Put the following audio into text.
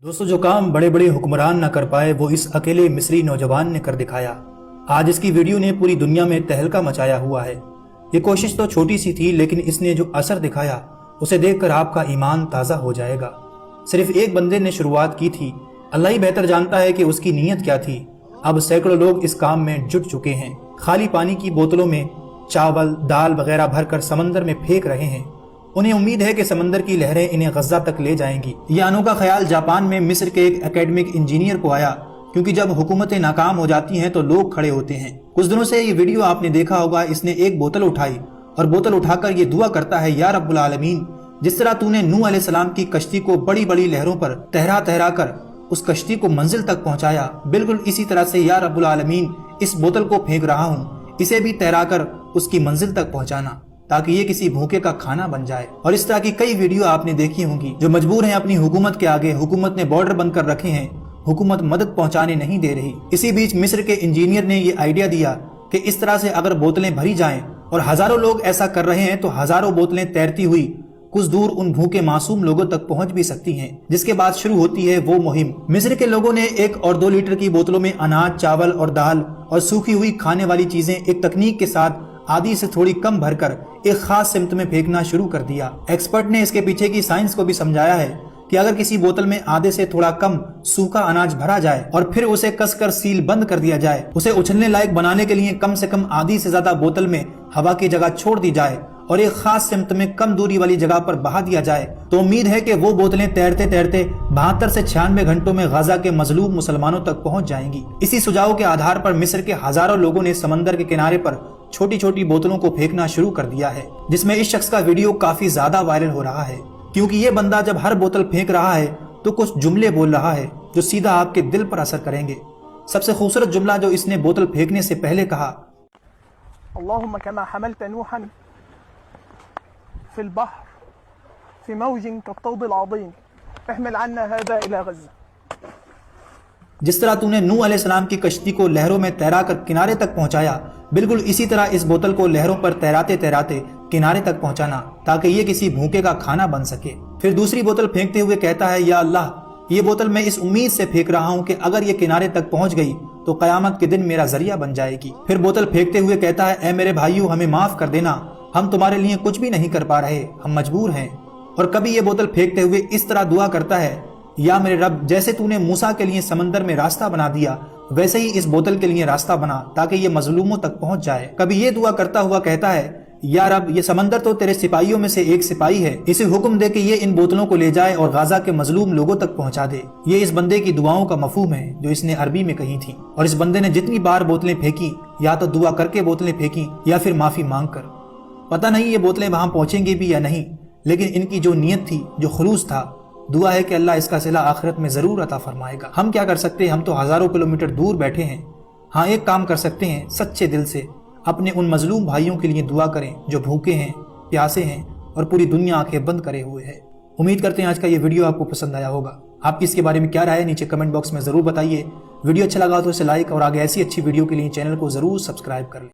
दोस्तों, जो काम बड़े बड़े हुक्मरान न कर पाए वो इस अकेले मिस्री नौजवान ने कर दिखाया। आज इसकी वीडियो ने पूरी दुनिया में तहलका मचाया हुआ है। ये कोशिश तो छोटी सी थी, लेकिन इसने जो असर दिखाया उसे देखकर आपका ईमान ताज़ा हो जाएगा। सिर्फ एक बंदे ने शुरुआत की थी, अल्लाह ही बेहतर जानता है कि उसकी नीयत क्या थी। अब सैकड़ों लोग इस काम में जुट चुके हैं। खाली पानी की बोतलों में चावल दाल वगैरह भरकर समंदर में फेंक रहे हैं। उन्हें उम्मीद है कि समंदर की लहरें इन्हें गज़ा तक ले जाएंगी। यह अनोखा ख्याल जापान में मिस्र के एक एकेडमिक इंजीनियर को आया, क्योंकि जब हुकूमतें नाकाम हो जाती हैं तो लोग खड़े होते हैं। कुछ दिनों से ये वीडियो आपने देखा होगा। इसने एक बोतल उठाई और बोतल उठाकर ये दुआ करता है, या रब्बुल आलमीन, जिस तरह तूने नूह अलैहिस्सलाम की कश्ती को बड़ी बड़ी लहरों पर तहरा तहरा कर उस कश्ती को मंजिल तक पहुंचाया, बिल्कुल इसी तरह से या रब्बुल आलमीन इस बोतल को फेंक रहा हूँ, इसे भी तहरा कर उसकी मंजिल तक पहुंचाना, ताकि ये किसी भूखे का खाना बन जाए। और इस तरह की कई वीडियो आपने देखी होंगी। जो मजबूर हैं अपनी हुकूमत के आगे, हुकूमत ने बॉर्डर बंद कर रखे हैं, हुकूमत मदद पहुंचाने नहीं दे रही। इसी बीच मिस्र के इंजीनियर ने ये आइडिया दिया कि इस तरह से अगर बोतलें भरी जाएं और हजारों लोग ऐसा कर रहे हैं तो हजारों बोतलें तैरती हुई कुछ दूर उन भूखे मासूम लोगों तक पहुंच भी सकती हैं। जिसके बाद शुरू होती है वो मुहिम। मिस्र के लोगों ने 1 और 2 लीटर की बोतलों में अनाज, चावल और दाल और सूखी हुई खाने वाली चीजें एक तकनीक के साथ आधी से थोड़ी कम भरकर एक खास सिमत में फेंकना शुरू कर दिया। एक्सपर्ट ने इसके पीछे की साइंस को भी समझाया है कि अगर किसी बोतल में आधे से थोड़ा कम सूखा अनाज भरा जाए और फिर उसे कसकर सील बंद कर दिया जाए, उसे उछलने लायक बनाने के लिए कम से कम आधी से ज्यादा बोतल में हवा की जगह छोड़ दी जाए और एक खास सिमत में कम दूरी वाली जगह पर बहा दिया जाए, तो उम्मीद है कि वो बोतलें तैरते तैरते 72 से 96 घंटों में गाजा के मजलूम मुसलमानों तक पहुंच जाएंगी। इसी सुझाव के आधार पर मिस्र के हजारों लोगों ने समंदर के किनारे पर छोटी छोटी बोतलों को फेंकना शुरू कर दिया है, जिसमें इस शख्स का वीडियो काफी ज्यादा वायरल हो रहा है, क्योंकि ये बंदा जब हर बोतल फेंक रहा है तो कुछ जुमले बोल रहा है जो सीधा आपके दिल पर असर करेंगे। सबसे खूबसूरत जुमला जो इसने बोतल फेंकने से पहले कहा, अल्लाहुम्मा कमा हमलत नूहन फिल बहर फी मौजिन कत्तौदिल अज़ीम अहमिल अन्ना हाज़ा इला गज़्ज़ा। जिस तरह तूने नूह अलैहिस्सलाम की कश्ती को लहरों में तैरा कर किनारे तक पहुंचाया, बिल्कुल इसी तरह इस बोतल को लहरों पर तैराते तैराते किनारे तक पहुंचाना, ताकि ये किसी भूखे का खाना बन सके। फिर दूसरी बोतल फेंकते हुए कहता है, या अल्लाह, ये बोतल मैं इस उम्मीद से फेंक रहा हूँ कि अगर ये किनारे तक पहुंच गई तो कयामत के दिन मेरा जरिया बन जाएगी। फिर बोतल फेंकते हुए कहता है, ऐ मेरे भाइयों, हमें माफ कर देना, हम तुम्हारे लिए कुछ भी नहीं कर पा रहे, हम मजबूर हैं। और कभी ये बोतल फेंकते हुए इस तरह दुआ करता है, या मेरे रब, जैसे तूने मूसा के लिए समंदर में रास्ता बना दिया, वैसे ही इस बोतल के लिए रास्ता बना, ताकि ये मजलूमों तक पहुंच जाए। कभी ये दुआ करता हुआ कहता है, या रब, ये समंदर तो तेरे सिपाहियों में से एक सिपाही है, इसे हुक्म दे कि ये इन बोतलों को ले जाए और गाजा के मजलूम लोगों तक पहुंचा दे। ये इस बंदे की दुआओं का मफहूम है जो इसने अरबी में कही थी। और इस बंदे ने जितनी बार बोतलें फेंकी, या तो दुआ करके बोतलें फेंकी या फिर माफी मांग कर। पता नहीं ये बोतलें वहां पहुंचेंगी भी या नहीं, लेकिन इनकी जो नीयत थी, जो खुलूस था, दुआ है कि अल्लाह इसका सिला आखिरत में जरूर अता फरमाएगा। हम क्या कर सकते हैं, हम तो हजारों किलोमीटर दूर बैठे हैं। हाँ, एक काम कर सकते हैं, सच्चे दिल से अपने उन मजलूम भाइयों के लिए दुआ करें जो भूखे हैं, प्यासे हैं और पूरी दुनिया आंखें बंद करे हुए है। उम्मीद करते हैं आज का ये वीडियो आपको पसंद आया होगा। आपकी इसके बारे में क्या राय है, नीचे कमेंट बॉक्स में जरूर बताइए। वीडियो अच्छा लगा तो इसे लाइक और आगे ऐसी अच्छी वीडियो के लिए चैनल को जरूर सब्सक्राइब कर लें।